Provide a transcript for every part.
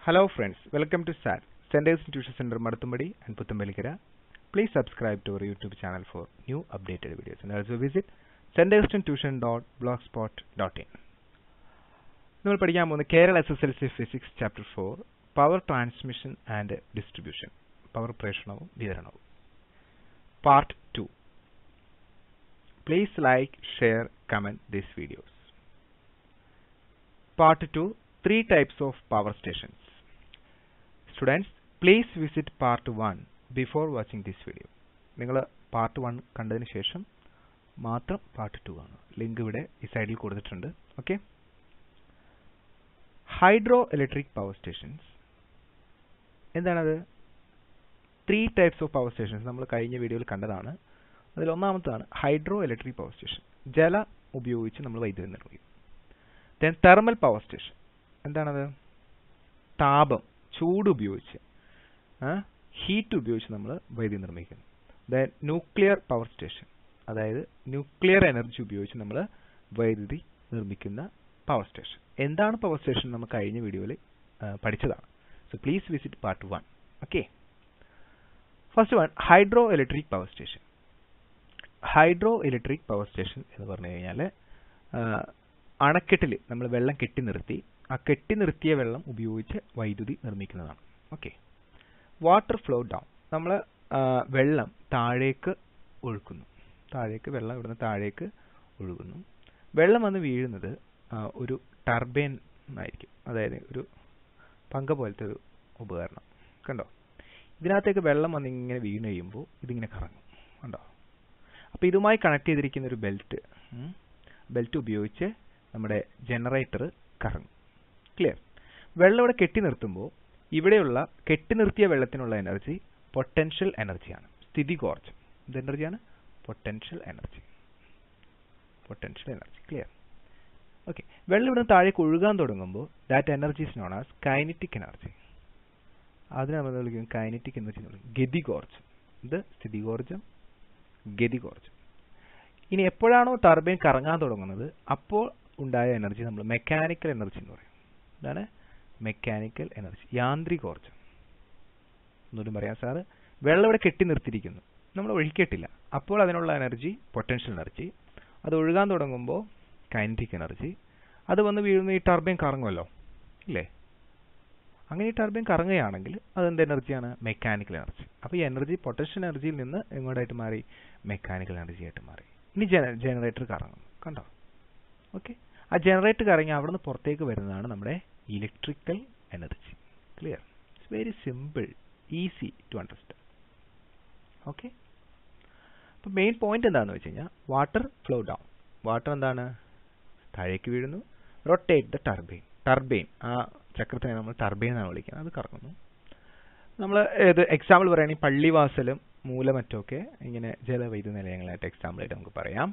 Hello friends, welcome to SAT, Centers Tuition Center Maduthumadi and Puthambalikara. Please subscribe to our YouTube channel for new updated videos and also visit centerstontuition.blogspot.in. നമ്മൾ പഠിക്കാൻ പോകുന്ന Kerala SSLC physics chapter 4 power transmission and distribution, power പ്രേഷണവും വിതരണവും, part 2. Please like, share, comment these videos. Part 2, 3 types of power stations. Students, please visit part 1 before watching this video. നിങ്ങൾ part 1 കണ്ടതിന് ശേഷം മാത്രം part 2 ആണ്. ലിങ്ക് ഇവിടെ ഈ സൈഡിൽ കൊടുത്തിട്ടുണ്ട്. Okay. Hydro electric power stations എന്താണത്? 3 types of power stations നമ്മൾ കഴിഞ്ഞ വീഡിയോയിൽ കണ്ടതാണ്. അതിൽ ഒന്നാമത്തേതാണ് ഹൈഡ്രോ ഇലക്ട്രിക് പവർ സ്റ്റേഷൻ. ജല ഉപയോഗിച്ച് നമ്മൾ വൈദ്യുതി നിർമ്മിക്കും. ദെൻ തെർമൽ പവർ സ്റ്റേഷൻ എന്താണത്? താപം, ചൂട് ഉപയോഗിച്ച്, ഹീറ്റ് ഉപയോഗിച്ച് നമ്മൾ വൈദ്യുതി നിർമ്മിക്കുന്നു. ദെൻ ന്യൂക്ലിയർ പവർ സ്റ്റേഷൻ, അതായത് ന്യൂക്ലിയർ എനർജി ഉപയോഗിച്ച് നമ്മൾ വൈദ്യുതി നിർമ്മിക്കുന്ന പവർ സ്റ്റേഷൻ. എന്താണ് പവർ സ്റ്റേഷൻ നമ്മൾ കഴിഞ്ഞ വീഡിയോയിൽ പഠിച്ചതാണ്. So please visit part 1. Okay. First one, hydro electric power station. Hydro electric power station എന്ന് പറഞ്ഞു കഴിഞ്ഞാൽ അണക്കെട്ടിൽ നമ്മൾ വെള്ളം കെട്ടി നിർത്തി ആ കെട്ടി നിർത്തിയ വെള്ളം ഉപയോഗിച്ച് വൈദ്യുതി നിർമ്മിക്കുന്നതാണ്. ഓക്കെ. വാട്ടർ ഫ്ലോ ഡൗൺ, നമ്മൾ വെള്ളം താഴേക്ക് ഒഴുക്കുന്നു. വെള്ളം ഇവിടുന്ന് താഴേക്ക് ഒഴുകുന്നു. വെള്ളം വന്ന് വീഴുന്നത് ഒരു ടർബൈൻ ആയിരിക്കും, അതായത് ഒരു പങ്ക പോലത്തെ ഒരു ഉപകരണം. കണ്ടോ? ഇതിനകത്തേക്ക് വെള്ളം വന്ന് ഇങ്ങനെ വീണ് കഴിയുമ്പോൾ ഇതിങ്ങനെ കറങ്ങും. കണ്ടോ? അപ്പോൾ ഇതുമായി കണക്ട് ചെയ്തിരിക്കുന്ന ഒരു ബെൽറ്റ് ഉപയോഗിച്ച് നമ്മുടെ ജനറേറ്റർ കറങ്ങും. ക്ലിയർ? വെള്ളം ഇവിടെ കെട്ടി നിർത്തുമ്പോൾ ഇവിടെയുള്ള കെട്ടി നിർത്തിയ വെള്ളത്തിനുള്ള എനർജി പൊട്ടൻഷ്യൽ എനർജിയാണ്, സ്ഥിതികോർജ്ജം. എന്ത് എനർജിയാണ്? Potential energy. ക്ലിയർ? ഓക്കെ. വെള്ളം ഇവിടെ താഴേക്ക് ഒഴുകാൻ തുടങ്ങുമ്പോൾ that energy is known as kinetic energy. അതിനെ നമ്മൾ വിളിക്കും കൈനറ്റിക് എനർജി എന്ന് വിളിക്കും. ഗതികോർജ്ജം. ഇത് സ്ഥിതികോർജ്ജം, ഗതികോർജ്ജം. ഇനി എപ്പോഴാണോ ടർബൈൻ കറങ്ങാൻ തുടങ്ങുന്നത് അപ്പോൾ ഉണ്ടായ എനർജി നമ്മൾ മെക്കാനിക്കൽ എനർജി എന്ന് പറയും. ഇതാണ് മെക്കാനിക്കൽ എനർജി, യാന്ത്രികോർജ്ജം. ഒന്നുകൂടി പറയാം സാറ്. വെള്ളം ഇവിടെ കെട്ടി നിർത്തിയിരിക്കുന്നു, നമ്മൾ ഒഴുക്കിയിട്ടില്ല. അപ്പോൾ അതിനുള്ള എനർജി പൊട്ടൻഷ്യൽ എനർജി. അത് ഒഴുകാൻ തുടങ്ങുമ്പോൾ കൈനറ്റിക് എനർജി. അത് വന്ന് വീഴുന്ന ഈ ടർബൈൻ കറങ്ങുമല്ലോ, ഇല്ലേ? അങ്ങനെ ഈ ടർബൈൻ കറങ്ങുകയാണെങ്കിൽ അതെന്ത് എനർജിയാണ്? Mechanical energy. അപ്പോൾ ഈ എനർജി പൊട്ടൻഷ്യൽ എനർജിയിൽ നിന്ന് എങ്ങോട്ടായിട്ട് മാറി? മെക്കാനിക്കൽ എനർജി ആയിട്ട് മാറി. ഇനി ജനറേറ്റർ കറങ്ങുന്നു. കണ്ടോ? ഓക്കെ. ആ ജനറേറ്റർ കറങ്ങി അവിടെ നിന്ന് പുറത്തേക്ക് വരുന്നതാണ് നമ്മുടെ electrical energy. Clear? It's very simple, easy to understand. Okay. അപ്പോൾ മെയിൻ പോയിന്റ് എന്താണെന്ന് വെച്ച് കഴിഞ്ഞാൽ വാട്ടർ ഫ്ലോ ഡൗൺ. വാട്ടർ എന്താണ്? താഴേക്ക് വീഴുന്നു. റൊട്ടേറ്റ് ദ ടർബൈൻ, ആ ചക്രത്തിനെ നമ്മൾ ടർബൈൻ എന്നാണ് വിളിക്കുന്നത്. അത് കറങ്ങുന്നു. നമ്മൾ എക്സാമ്പിൾ പറയുകയാണെങ്കിൽ പള്ളിവാസലും മൂലമറ്റമൊക്കെ ഇങ്ങനെ ജലവൈദ്യുത നിലയങ്ങളായിട്ട് എക്സാമ്പിൾ ആയിട്ട് നമുക്ക് പറയാം.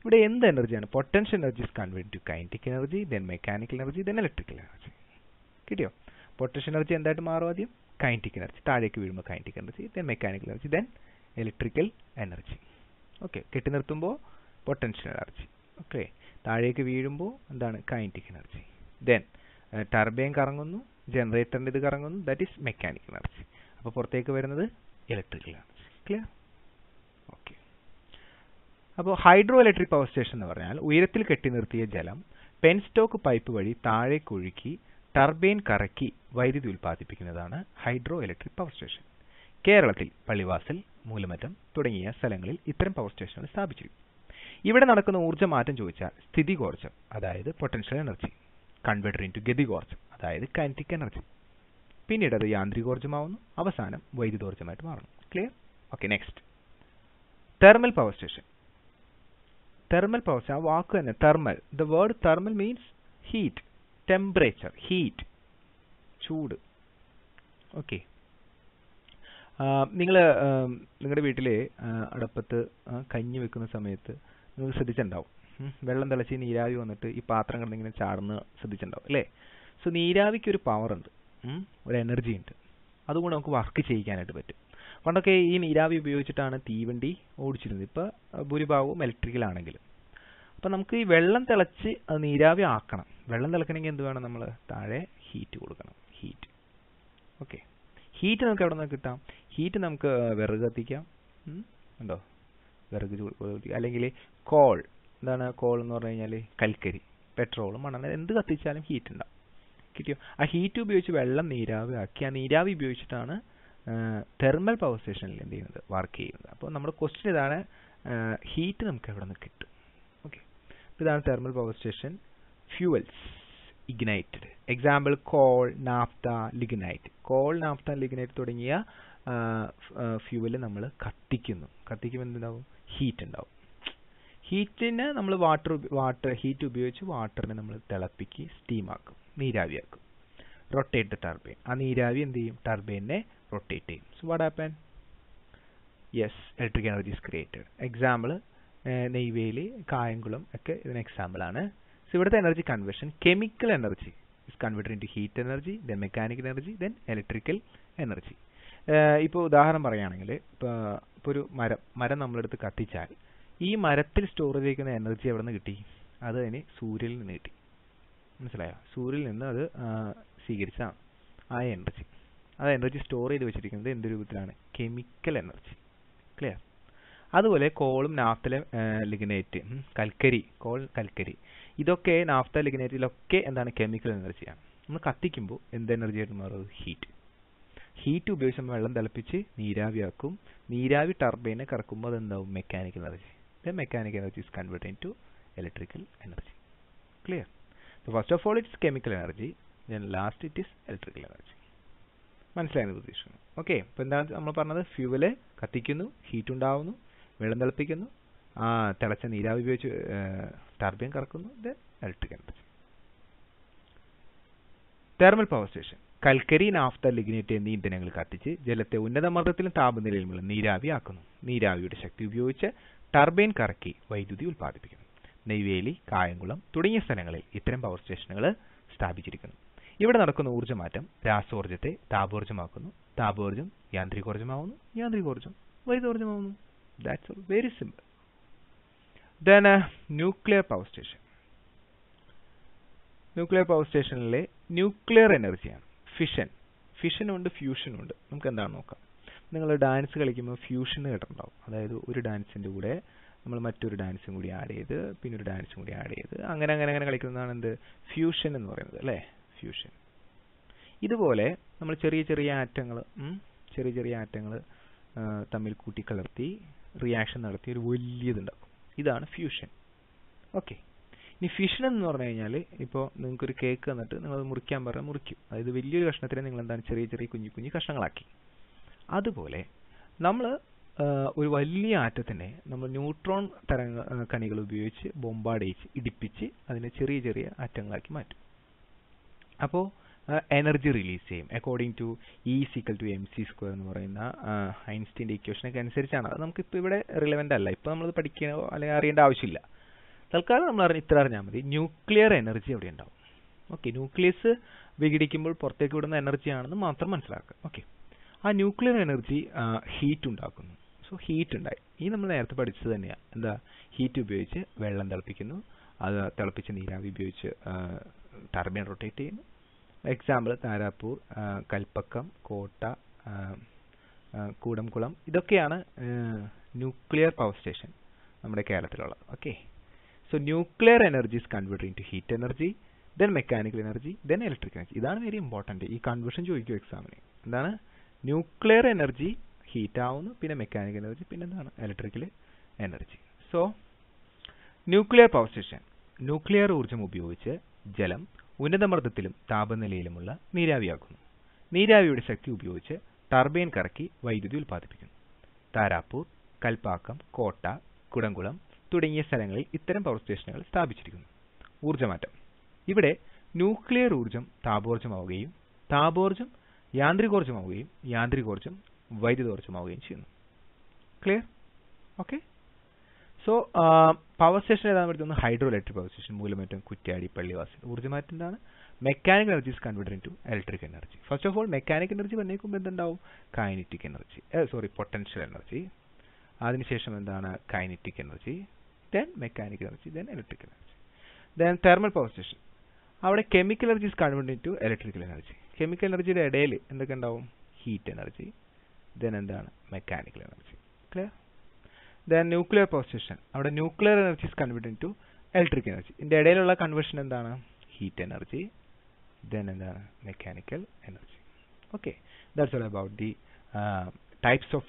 ഇവിടെ എന്ത് എനർജിയാണ്? Potential energy is converted to kinetic energy, then mechanical energy, then electrical energy. കിട്ടിയോ? പൊട്ടൻഷ്യൽ എനർജി എന്തായിട്ട് മാറും? ആദ്യം കൈനറ്റിക് എനർജി, താഴേക്ക് വീഴുമ്പോൾ kinetic energy, then mechanical energy, then electrical energy. Okay. കെട്ടി നിർത്തുമ്പോൾ പൊട്ടൻഷ്യൽ എനർജി. ഓക്കെ. താഴേക്ക് വീഴുമ്പോൾ എന്താണ്? Kinetic energy. ദെൻ ടർബൈൻ കറങ്ങുന്നു, ജനറേറ്ററിൻ്റെ ഇത് കറങ്ങുന്നു, ദാറ്റ് ഈസ് മെക്കാനിക്കൽ എനർജി. അപ്പോൾ പുറത്തേക്ക് വരുന്നത് ഇലക്ട്രിക്കൽ എനർജി. ക്ലിയർ? ഓക്കെ. അപ്പോൾ ഹൈഡ്രോ ഇലക്ട്രിക് പവർ സ്റ്റേഷൻ എന്ന് പറഞ്ഞാൽ ഉയരത്തിൽ കെട്ടി നിർത്തിയ ജലം പെൻസ്റ്റോക്ക് പൈപ്പ് വഴി താഴേക്ക് ഒഴുക്കി ടർബൈൻ കറക്കി വൈദ്യുതി ഉൽപ്പാദിപ്പിക്കുന്നതാണ് ഹൈഡ്രോ ഇലക്ട്രിക് പവർ സ്റ്റേഷൻ. കേരളത്തിൽ പള്ളിവാസൽ, മൂലമറ്റം തുടങ്ങിയ സ്ഥലങ്ങളിൽ ഇത്തരം പവർ സ്റ്റേഷനുകൾ സ്ഥാപിച്ചിരിക്കും. ഇവിടെ നടക്കുന്ന ഊർജ്ജ മാറ്റം ചോദിച്ചാൽ സ്ഥിതികോർജ്ജം, അതായത് പൊട്ടൻഷ്യൽ എനർജി, കൺവേർട്ടഡ് ഇൻടു ഗതികോർജ്ജം, അതായത് കൈനറ്റിക് എനർജി. പിന്നീട് അത് യാന്ത്രികോർജ്ജമാവുന്നു. അവസാനം വൈദ്യുതോർജ്ജമായിട്ട് മാറുന്നു. Clear? Okay. Next, thermal power station. Thermal power station, ആ വാക്ക് തന്നെ thermal. The word thermal means heat, temperature, heat, ചൂട്. ഓക്കെ. നിങ്ങൾ നിങ്ങളുടെ വീട്ടിലെ അടുപ്പത്ത് കഞ്ഞി വെക്കുന്ന സമയത്ത് നിങ്ങൾ ശ്രദ്ധിച്ചിട്ടുണ്ടാവും, വെള്ളം തിളച്ച് നീരാവി വന്നിട്ട് ഈ പാത്രം കിടന്നിങ്ങനെ ചാടുന്ന ശ്രദ്ധിച്ചിട്ടുണ്ടാവും, അല്ലേ? സോ നീരാവിക്ക് ഒരു പവർ ഉണ്ട്, ഒരു എനർജി ഉണ്ട്. അതുകൊണ്ട് നമുക്ക് വർക്ക് ചെയ്യിക്കാനായിട്ട് പറ്റും. പണ്ടൊക്കെ ഈ നീരാവി ഉപയോഗിച്ചിട്ടാണ് തീവണ്ടി ഓടിച്ചിരുന്നത്. ഇപ്പോൾ ഭൂരിഭാഗവും ഇലക്ട്രിക്കൽ ആണെങ്കിലും. അപ്പോൾ നമുക്ക് ഈ വെള്ളം തിളച്ച് അത് നീരാവി ആക്കണം. വെള്ളം തിളക്കണമെങ്കിൽ എന്ത് വേണം? നമ്മൾ താഴെ ഹീറ്റ് കൊടുക്കണം. ഹീറ്റ്. ഹീറ്റ് നമുക്ക് എവിടെ നിന്ന് കിട്ടാം? ഹീറ്റ് നമുക്ക് വിറക് കത്തിക്കാം, ഉണ്ടോ, വിറക് അല്ലെങ്കിൽ കോൾ. എന്താണ് കോൾ എന്ന് പറഞ്ഞു കഴിഞ്ഞാൽ? കൽക്കരി, പെട്രോൾ, മണ്ണെണ്ണ എന്ത് കത്തിച്ചാലും ഹീറ്റ് ഉണ്ടാവും. കിട്ടിയോ? ആ ഹീറ്റ് ഉപയോഗിച്ച് വെള്ളം നീരാവി ആക്കി ആ നീരാവി ഉപയോഗിച്ചിട്ടാണ് തെർമൽ പവർ സ്റ്റേഷനിൽ എന്ത് ചെയ്യുന്നത്? വർക്ക് ചെയ്യുന്നത്. അപ്പോൾ നമ്മുടെ ക്വസ്റ്റ്യൻ ഇതാണ്, ഹീറ്റ് നമുക്ക് എവിടെ നിന്ന് കിട്ടും? ഓക്കെ, ഇതാണ് thermal power station. Fuels Ignited. Example call, naphtha, lignite. Call, naphtha, lignite തുടങ്ങിയ ഫ്യൂവൽ നമ്മൾ കത്തിക്കുമ്പോൾ എന്തുണ്ടാവും? ഹീറ്റ് ഉണ്ടാവും. ഹീറ്റിന് നമ്മൾ വാട്ടർ ഹീറ്റ് ഉപയോഗിച്ച് വാട്ടറിനെ നമ്മൾ തിളപ്പിക്ക് സ്റ്റീമാക്കും, നീരാവിയാക്കും. Rotate the turbine. ആ നീരാവി എന്ത് ചെയ്യും? ടർബൈനെ റൊട്ടേറ്റ് ചെയ്യും. So what happen? Yes, electric energy is created. Example Neyveli, Kayamkulam ഒക്കെ ഇതിന് എക്സാമ്പിൾ ആണ്. സോ ഇവിടുത്തെ energy conversion, chemical energy is converted into heat energy, then mechanical energy, then electrical energy. ഇപ്പോൾ ഉദാഹരണം പറയുകയാണെങ്കിൽ, ഇപ്പോൾ ഒരു മരം നമ്മളെടുത്ത് കത്തിച്ചാൽ ഈ മരത്തിൽ സ്റ്റോർ ചെയ്തിരിക്കുന്ന എനർജി എവിടെ നിന്ന് കിട്ടി? അത് അതിന് സൂര്യനിൽ നിന്ന് കിട്ടി. മനസ്സിലായോ? സൂര്യനിൽ നിന്ന് അത് സ്വീകരിച്ചാണ് ആ എനർജി. ആ എനർജി സ്റ്റോർ ചെയ്ത് വെച്ചിരിക്കുന്നത് എന്ത് രൂപത്തിലാണ്? Chemical energy. ക്ലിയർ? അതുപോലെ കോളും നാഫ്ത, ലിഗ്നൈറ്റ്, കൽക്കരി, കോൾ, കൽക്കരി, ഇതൊക്കെ നാഫ്ത, ലിഗ്നൈറ്റിലൊക്കെ എന്താണ്? കെമിക്കൽ എനർജിയാണ്. നമ്മൾ കത്തിക്കുമ്പോൾ എന്ത് എനർജി ആയിട്ട് മാറും? ഹീറ്റ്. ഹീറ്റ് ഉപയോഗിച്ച് നമ്മൾ വെള്ളം തിളപ്പിച്ച് നീരാവിയാക്കും. നീരാവി ടർബൈനെ കറക്കുമ്പോൾ അതെന്താവും? Mechanical energy. Then mechanical energy is converted into electrical energy. Clear? So first of all it's chemical energy, then last it is electrical energy. മനസ്സിലായെന്ന് പ്രതീക്ഷിക്കുന്നു. ഓക്കെ, അപ്പോൾ എന്താണ് നമ്മൾ പറഞ്ഞത്? ഫ്യൂവല് കത്തിക്കുന്നു, ഹീറ്റ് ഉണ്ടാവുന്നു, വെള്ളം തിളപ്പിക്കുന്നു, തിളച്ച നീരാവി ഉപയോഗിച്ച് ടർബൈൻ കറക്കുന്നു, then electric energy. Thermal power station കൽക്കരി, നാഫ്ത, ലിഗ്നൈറ്റ് എന്നീ ഇന്ധനങ്ങൾ കത്തിച്ച് ജലത്തെ ഉന്നത മർദ്ദത്തിലും താപനിലയിലുമുള്ള നീരാവി ആക്കുന്നു. നീരാവിയുടെ ശക്തി ഉപയോഗിച്ച് ടർബൈൻ കറക്കി വൈദ്യുതി ഉൽപ്പാദിപ്പിക്കുന്നു. നെയ്വേലി, കായംകുളം തുടങ്ങിയ സ്ഥലങ്ങളിൽ ഇത്തരം പവർ സ്റ്റേഷനുകൾ സ്ഥാപിച്ചിരിക്കുന്നു. ഇവിടെ നടക്കുന്ന ഊർജ്ജമാറ്റം രാസോർജ്ജത്തെ താപോർജ്ജമാക്കുന്നു, താപോർജ്ജം യാന്ത്രികോർജ്ജമാവുന്നു, യാന്ത്രികോർജ്ജം വൈദ്യോർജ്ജമാവുന്നു. That's all, very simple. Then nuclear power station. Nuclear power സ്റ്റേഷനിലെ ന്യൂക്ലിയർ എനർജിയാണ് ഫിഷൻ ഉണ്ട്, ഫ്യൂഷനും ഉണ്ട്. നമുക്ക് എന്താണ് നോക്കാം. നിങ്ങൾ ഡാൻസ് കളിക്കുമ്പോൾ ഫ്യൂഷൻ കേട്ടിട്ടുണ്ടാവും. അതായത് ഒരു ഡാൻസിൻ്റെ കൂടെ നമ്മൾ മറ്റൊരു ഡാൻസും കൂടി ആഡ് ചെയ്ത് പിന്നെ ഒരു ഡാൻസും കൂടി ആഡ് ചെയ്ത് അങ്ങനെ അങ്ങനെ അങ്ങനെ കളിക്കുന്നതാണ് എന്ത്? ഫ്യൂഷൻ എന്ന് പറയുന്നത്, അല്ലേ? ഫ്യൂഷൻ. ഇതുപോലെ നമ്മൾ ചെറിയ ചെറിയ ആറ്റങ്ങൾ തമ്മിൽ കൂട്ടിക്കലർത്തി റിയാക്ഷൻ നടത്തി ഒരു വലിയതുണ്ടാക്കും. ഇതാണ് ഫ്യൂഷൻ. ഓക്കെ, ഇനി ഫിഷൻ എന്ന് പറഞ്ഞു കഴിഞ്ഞാൽ ഇപ്പോൾ നിങ്ങൾക്കൊരു കേക്ക് തന്നിട്ട് നിങ്ങൾ മുറിക്കാൻ പറഞ്ഞാൽ മുറിക്കും. അതായത് വലിയൊരു കഷ്ണത്തിനെ നിങ്ങൾ എന്താണ് ചെറിയ ചെറിയ കുഞ്ഞു കുഞ്ഞു കഷ്ണങ്ങളാക്കി. അതുപോലെ നമ്മൾ ഒരു വലിയ ആറ്റത്തിനെ നമ്മൾ ന്യൂട്രോൺ കണികൾ ഉപയോഗിച്ച് ബോംബാർഡ് ഇടിപ്പിച്ച് അതിനെ ചെറിയ ചെറിയ ആറ്റങ്ങളാക്കി മാറ്റും. അപ്പോൾ എനർജി റിലീസ് ചെയ്യും. അക്കോർഡിംഗ് ടു E=mc² എന്ന് പറയുന്ന ഐൻസ്റ്റീൻ്റെ ഇക്വേഷനൊക്കെ അനുസരിച്ചാണ്. അത് നമുക്കിപ്പോൾ ഇവിടെ റിലവൻ്റ് അല്ല, ഇപ്പോൾ നമ്മളത് പഠിക്കണോ അല്ലെങ്കിൽ അറിയേണ്ട ആവശ്യമില്ല. തൽക്കാലം നമ്മൾ ഇത്ര അറിഞ്ഞാൽ മതി. ന്യൂക്ലിയർ എനർജി എവിടെ ഉണ്ടാവും. ഓക്കെ, ന്യൂക്ലിയസ് വിഘടിക്കുമ്പോൾ പുറത്തേക്ക് വിടുന്ന എനർജിയാണെന്ന് മാത്രം മനസ്സിലാക്കുക. ഓക്കെ, ആ ന്യൂക്ലിയർ എനർജി ഹീറ്റ് ഉണ്ടാക്കുന്നു. സോ ഹീറ്റ് ഉണ്ടായി. ഈ നമ്മൾ നേരത്തെ പഠിച്ചത് തന്നെയാണ്. എന്താ? ഹീറ്റ് ഉപയോഗിച്ച് വെള്ളം തിളപ്പിക്കുന്നു, അത് തിളപ്പിച്ച നീരാവി ഉപയോഗിച്ച് ടർബൈൻ റൊട്ടേറ്റ് ചെയ്യുന്നു. എക്സാമ്പിൾ താരാപൂർ, കൽപ്പക്കം, കോട്ട, കൂടംകുളം, ഇതൊക്കെയാണ് ന്യൂക്ലിയർ പവർ സ്റ്റേഷൻ നമ്മുടെ കേരളത്തിലുള്ളത്. Okay, so nuclear energy is converted into heat energy, then mechanical energy, then electric energy. ഇതാണ് വെരി ഇമ്പോർട്ടൻറ്റ്. ഈ കൺവേർഷൻ ചോദിക്കും എക്സാമിന്. എന്താണ്? ന്യൂക്ലിയർ എനർജി ഹീറ്റ് ആവുന്നു, പിന്നെ മെക്കാനിക്കൽ എനർജി, പിന്നെ എന്താണ്? Electrical energy. So nuclear power station nuclear ഊർജ്ജം ഉപയോഗിച്ച് ജലം ഉന്നതമർദ്ദത്തിലും താപനിലയിലുമുള്ള നീരാവിയാക്കുന്നു. നീരാവിയുടെ ശക്തി ഉപയോഗിച്ച് ടർബൈൻ കറക്കി വൈദ്യുതി ഉൽപ്പാദിപ്പിക്കുന്നു. താരാപൂർ, കൽപ്പാക്കം, കോട്ട, കുടംകുളം തുടങ്ങിയ സ്ഥലങ്ങളിൽ ഇത്തരം പവർ സ്റ്റേഷനുകൾ സ്ഥാപിച്ചിരിക്കുന്നു. ഊർജ്ജമാറ്റം. ഇവിടെ ന്യൂക്ലിയർ ഊർജ്ജം താപോർജ്ജമാവുകയും താപോർജ്ജം യാന്ത്രികോർജ്ജമാവുകയും യാന്ത്രികോർജ്ജം വൈദ്യുതോർജ്ജമാവുകയും ചെയ്യുന്നു. Clear? Okay, so power station ഏതാണെന്ന് പഠിക്കുന്നത് hydro electric power station, Moolamattam, Kuttiyadi, Pallivasal. ഊർജ്ജമാറ്റം എന്താണ്? Mechanical energy is converted into electric energy. First of all mechanical energy വന്നേക്കുമ്പോൾ എന്തുണ്ടാവും? Kinetic energy, potential energy. അതിനുശേഷം എന്താണ്? Kinetic energy, then mechanical energy, then electrical energy. Then thermal power station, അവിടെ chemical energy is converted into electrical energy. Chemical എനർജിയുടെ ഇടയിൽ എന്തൊക്കെ ഉണ്ടാവും? Heat energy, then എന്താണ് mechanical energy. Clear? Then nuclear power station, അവിടെ nuclear energy is converted into electric energy. ഇതിന്റെ ഇടയിലുള്ള conversion എന്താണ്? ഹീറ്റ് എനർജി, ദെൻ എന്താണ് mechanical energy. Okay, that's all about the types of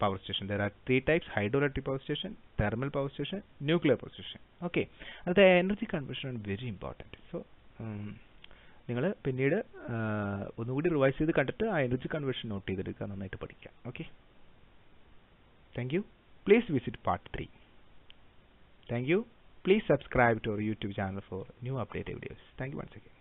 power station. There are 3 types: hydroelectric power station, thermal power station, nuclear power station. Okay, the energy conversion is very important. So നിങ്ങൾ പിന്നീട് ഒന്നുകൂടി revise ചെയ്ത് കണ്ടിട്ട് ആ energy conversion not ചെയ്തെടുക്കുക, നന്നായിട്ട് പഠിക്കാം. Okay, thank you. Please visit part 3. Thank you. Please subscribe to our YouTube channel for new updated videos. Thank you once again.